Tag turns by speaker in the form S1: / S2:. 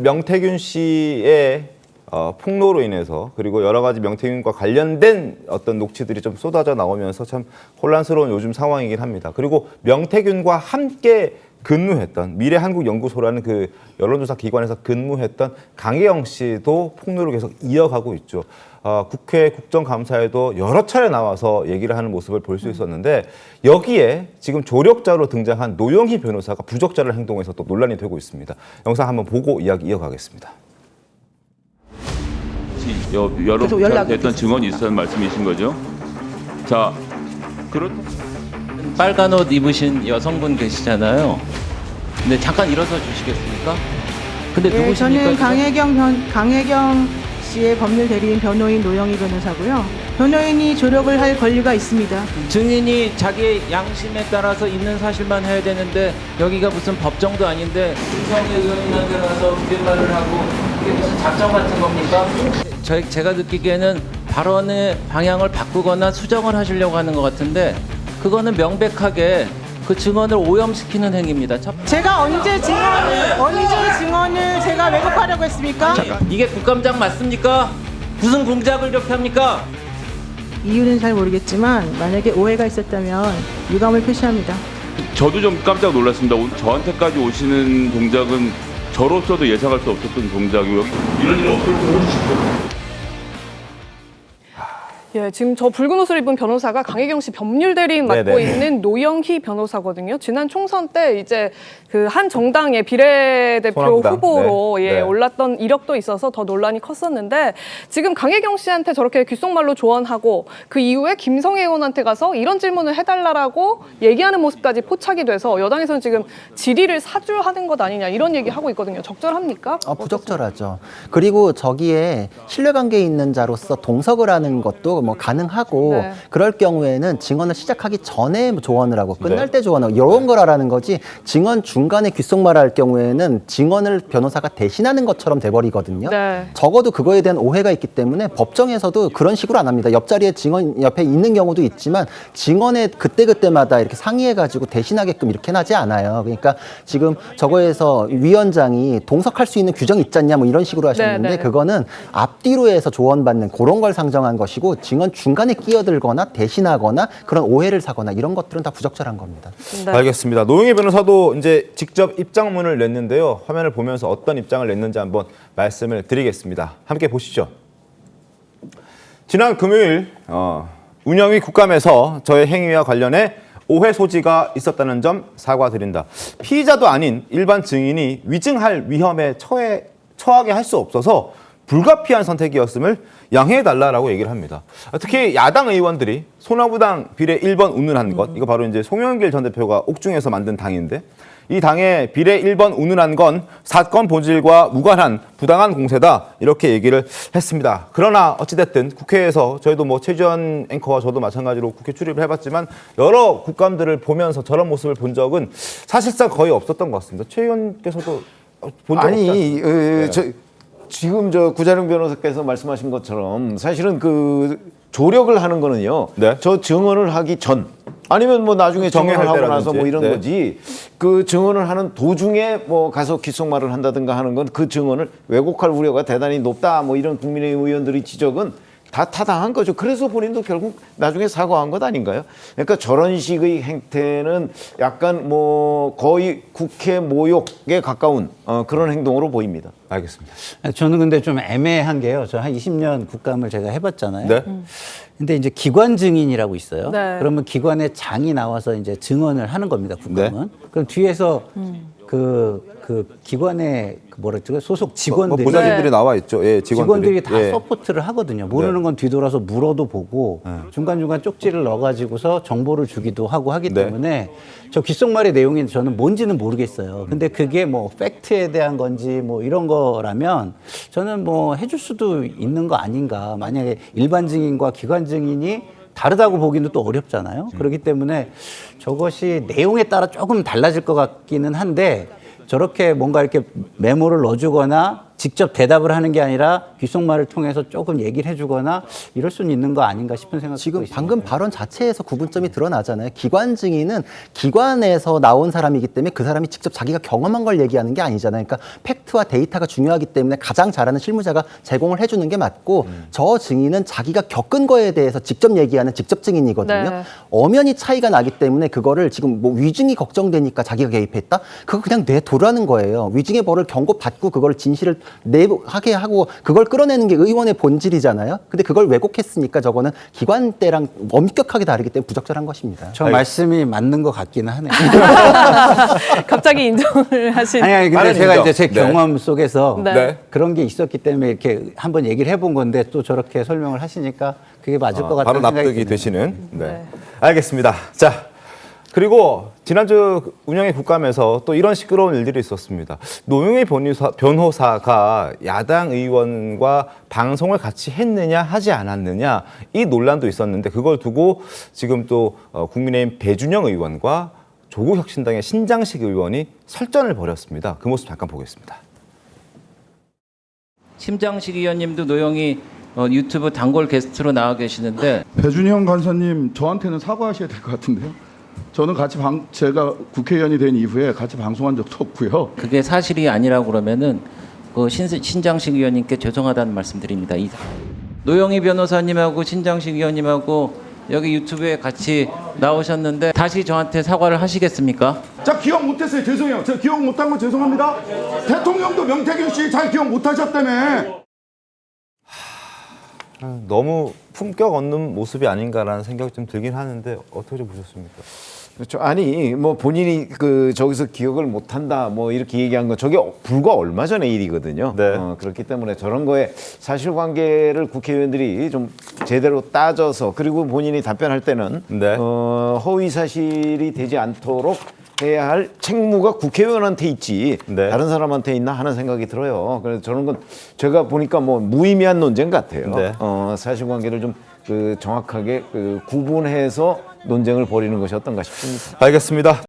S1: 명태균 씨의 폭로로 인해서 그리고 여러 가지 명태균과 관련된 어떤 녹취들이 좀 쏟아져 나오면서 참 혼란스러운 요즘 상황이긴 합니다. 그리고 명태균과 함께 근무했던 미래한국연구소라는 그 여론조사 기관에서 근무했던 강혜영 씨도 폭로를 계속 이어가고 있죠. 국회 국정감사에도 여러 차례 나와서 얘기를 하는 모습을 볼 수 있었는데 여기에 지금 조력자로 등장한 노영희 변호사가 부적절한 행동에서 또 논란이 되고 있습니다. 영상 한번 보고 이야기 이어가겠습니다.
S2: 여러 차례 했던 증언이 있었다는 말씀이신 거죠? 자,
S3: 빨간 옷 입으신 여성분 계시잖아요. 근데 잠깐 일어서 주시겠습니까? 근데
S4: 네,
S3: 누구십니까?
S4: 저는 강혜경 씨의 법률 대리인 변호인 노영희 변호사고요. 변호인이 조력을 할 권리가 있습니다.
S3: 증인이 자기 양심에 따라서 있는 사실만 해야 되는데 여기가 무슨 법정도 아닌데 김성애 의원님한테 가서 우대말을 하고 이게 무슨 작전 같은 겁니까? 제가 느끼기에는 발언의 방향을 바꾸거나 수정을 하시려고 하는 것 같은데 그거는 명백하게 그 증언을 오염시키는 행위입니다.
S4: 제가 언제 증언을 제가 왜곡하려고 했습니까?
S3: 이게 국감장 맞습니까? 무슨 공작을 이렇게 합니까?
S4: 이유는 잘 모르겠지만 만약에 오해가 있었다면 유감을 표시합니다.
S2: 저도 좀 깜짝 놀랐습니다. 저한테까지 오시는 동작은 저로서도 예상할 수 없었던 동작이고요. 이런 일 없을 줄 모르시죠?
S5: 예, 지금 저 붉은 옷을 입은 변호사가 강혜경 씨 법률 대리인 맡고 있는 노영희 변호사거든요. 지난 총선 때 이제 그 한 정당의 비례대표
S1: 소남당.
S5: 후보로
S1: 네.
S5: 올랐던 이력도 있어서 더 논란이 컸었는데 지금 강혜경 씨한테 저렇게 귓속말로 조언하고 그 이후에 김성애 의원한테 가서 이런 질문을 해달라고 얘기하는 모습까지 포착이 돼서 여당에서는 지금 질의를 사주하는 것 아니냐 이런 얘기하고 있거든요. 적절합니까?
S6: 부적절하죠. 그리고 저기에 신뢰관계에 있는 자로서 동석을 하는 것도 뭐 가능하고
S5: 네.
S6: 그럴 경우에는 증언을 시작하기 전에 조언을 하고 끝날 때 조언하고 이런 걸 하라는 거지 증언 중간에 귓속말할 경우에는 증언을 변호사가 대신하는 것처럼 돼버리거든요.
S5: 네.
S6: 적어도 그거에 대한 오해가 있기 때문에 법정에서도 그런 식으로 안 합니다. 옆자리에 증언 옆에 있는 경우도 있지만 증언에 그때그때마다 이렇게 상의해가지고 대신하게끔 이렇게 하지 않아요. 그러니까 지금 저거에서 위원장이 동석할 수 있는 규정이 있지 않냐 뭐 이런 식으로 하셨는데
S5: 네.
S6: 그거는 앞뒤로 해서 조언받는 그런 걸 상정한 것이고 증언 중간에 끼어들거나 대신하거나 그런 오해를 사거나 이런 것들은 다 부적절한 겁니다.
S5: 네.
S1: 알겠습니다. 노영희 변호사도 이제 직접 입장문을 냈는데요. 화면을 보면서 어떤 입장을 냈는지 한번 말씀을 드리겠습니다. 함께 보시죠. 지난 금요일 운영위 국감에서 저의 행위와 관련해 오해 소지가 있었다는 점 사과드린다. 피의자도 아닌 일반 증인이 위증할 위험에 처하게 할 수 없어서 불가피한 선택이었음을 양해해달라고 얘기를 합니다. 특히 야당 의원들이 소나무당 비례 1번 운운한 것, 이거 바로 이제 송영길 전 대표가 옥중에서 만든 당인데 이 당의 비례 1번 운운한 건 사건 본질과 무관한 부당한 공세다 이렇게 얘기를 했습니다. 그러나 어찌됐든 국회에서 저희도 뭐 최지원 앵커와 저도 마찬가지로 국회 출입을 해봤지만 여러 국감들을 보면서 저런 모습을 본 적은 사실상 거의 없었던 것 같습니다. 최 의원께서도 본 적 없지
S7: 지금 저 구자룡 변호사께서 말씀하신 것처럼 사실은 그 조력을 하는 거는요.
S1: 네.
S7: 저 증언을 하기 전 아니면 뭐 나중에
S1: 정회할
S7: 증언을 하고
S1: 때라든지.
S7: 나서 뭐 이런
S1: 네.
S7: 거지. 그 증언을 하는 도중에 뭐 가서 귓속말을 한다든가 하는 건 그 증언을 왜곡할 우려가 대단히 높다. 뭐 이런 국민의힘 의원들의 지적은 다 타당한 거죠. 그래서 본인도 결국 나중에 사과한 것 아닌가요? 그러니까 저런 식의 행태는 약간 뭐 거의 국회 모욕에 가까운 그런 행동으로 보입니다.
S1: 알겠습니다.
S8: 저는 근데 좀 애매한 게요. 저 한 20년 국감을 제가 해봤잖아요.
S1: 네.
S8: 근데 이제 기관 증인이라고 있어요.
S5: 네.
S8: 그러면 기관의 장이 나와서 이제 증언을 하는 겁니다. 국감은. 그럼 뒤에서 그 기관의 뭐랬죠? 소속 직원들이
S1: 보좌진들이 나와 있죠. 예, 직원들이
S8: 다 서포트를 하거든요. 모르는 건 뒤돌아서 물어도 보고 중간중간 쪽지를 넣어가지고서 정보를 주기도 하고 하기
S1: 네.
S8: 때문에 저 귓속말의 내용이 저는 뭔지는 모르겠어요. 근데 그게 뭐 팩트에 대한 건지 뭐 이런 거라면 저는 뭐 해줄 수도 있는 거 아닌가. 만약에 일반 증인과 기관 증인이 다르다고 보기는 또 어렵잖아요. 그렇기 때문에 저것이 내용에 따라 조금 달라질 것 같기는 한데 저렇게 뭔가 이렇게 메모를 넣어주거나 직접 대답을 하는 게 아니라 귓속말을 통해서 조금 얘기를 해주거나 이럴 수는 있는 거 아닌가 싶은 생각도
S6: 지금
S8: 있습니다.
S6: 방금 발언 자체에서 구분점이 드러나잖아요. 기관 증인은 기관에서 나온 사람이기 때문에 그 사람이 직접 자기가 경험한 걸 얘기하는 게 아니잖아요. 그러니까 팩트와 데이터가 중요하기 때문에 가장 잘하는 실무자가 제공을 해주는 게 맞고 저 증인은 자기가 겪은 거에 대해서 직접 얘기하는 직접 증인이거든요.
S5: 네.
S6: 엄연히 차이가 나기 때문에 그거를 지금 뭐 위증이 걱정되니까 자기가 개입했다? 그거 그냥 내도라는 거예요. 위증의 벌을 경고받고 그걸 진실을 하게 하고 그걸 끌어내는 게 의원의 본질이잖아요. 근데 그걸 왜곡했으니까 저거는 기관 때랑 엄격하게 다르기 때문에 부적절한 것입니다.
S8: 저 말씀이 맞는 것 같기는 하네요.
S5: 갑자기 인정을 하신.
S8: 아니 근데
S1: 빠른
S8: 제가
S1: 인정.
S8: 이제 제
S1: 네.
S8: 경험 속에서
S5: 네.
S8: 그런 게 있었기 때문에 이렇게 한번 얘기를 해본 건데 또 저렇게 설명을 하시니까 그게 맞을 것
S1: 바로
S8: 같다는 생각이
S1: 납득이
S8: 드네요.
S1: 되시는. 네. 알겠습니다. 자, 그리고 지난주 운영의 국감에서 또 이런 시끄러운 일들이 있었습니다. 노영희 변호사가 야당 의원과 방송을 같이 했느냐 하지 않았느냐 이 논란도 있었는데 그걸 두고 지금 또 국민의힘 배준영 의원과 조국혁신당의 신장식 의원이 설전을 벌였습니다. 그 모습 잠깐 보겠습니다.
S3: 심장식 의원님도 노영희 유튜브 단골 게스트로 나와 계시는데
S9: 배준영 간사님 저한테는 사과하셔야 될 것 같은데요. 저는 제가 국회의원이 된 이후에 같이 방송한 적도 없고요.
S3: 그게 사실이 아니라고 그러면은 그 신장식 의원님께 죄송하다는 말씀드립니다. 노영희 변호사님하고 신장식 의원님하고 여기 유튜브에 같이 나오셨는데 다시 저한테 사과를 하시겠습니까?
S9: 자, 기억 못했어요. 죄송해요. 제가 기억 못한 거 죄송합니다. 대통령도 명태균 씨 잘 기억 못하셨다며.
S1: 너무 품격 없는 모습이 아닌가라는 생각이 좀 들긴 하는데 어떻게 좀 보셨습니까?
S7: 그렇죠. 아니 뭐 본인이 저기서 기억을 못한다 뭐 이렇게 얘기한 건 저게 불과 얼마 전의 일이거든요.
S1: 네.
S7: 그렇기 때문에 저런 거에 사실관계를 국회의원들이 좀 제대로 따져서 그리고 본인이 답변할 때는
S1: 네.
S7: 허위 사실이 되지 않도록 해야 할 책무가 국회의원한테 있지
S1: 네.
S7: 다른 사람한테 있나 하는 생각이 들어요. 그래서 저런 건 제가 보니까 뭐 무의미한 논쟁 같아요.
S1: 네.
S7: 사실관계를 좀 정확하게 구분해서 논쟁을 벌이는 것이 어떤가 싶습니다.
S1: 알겠습니다.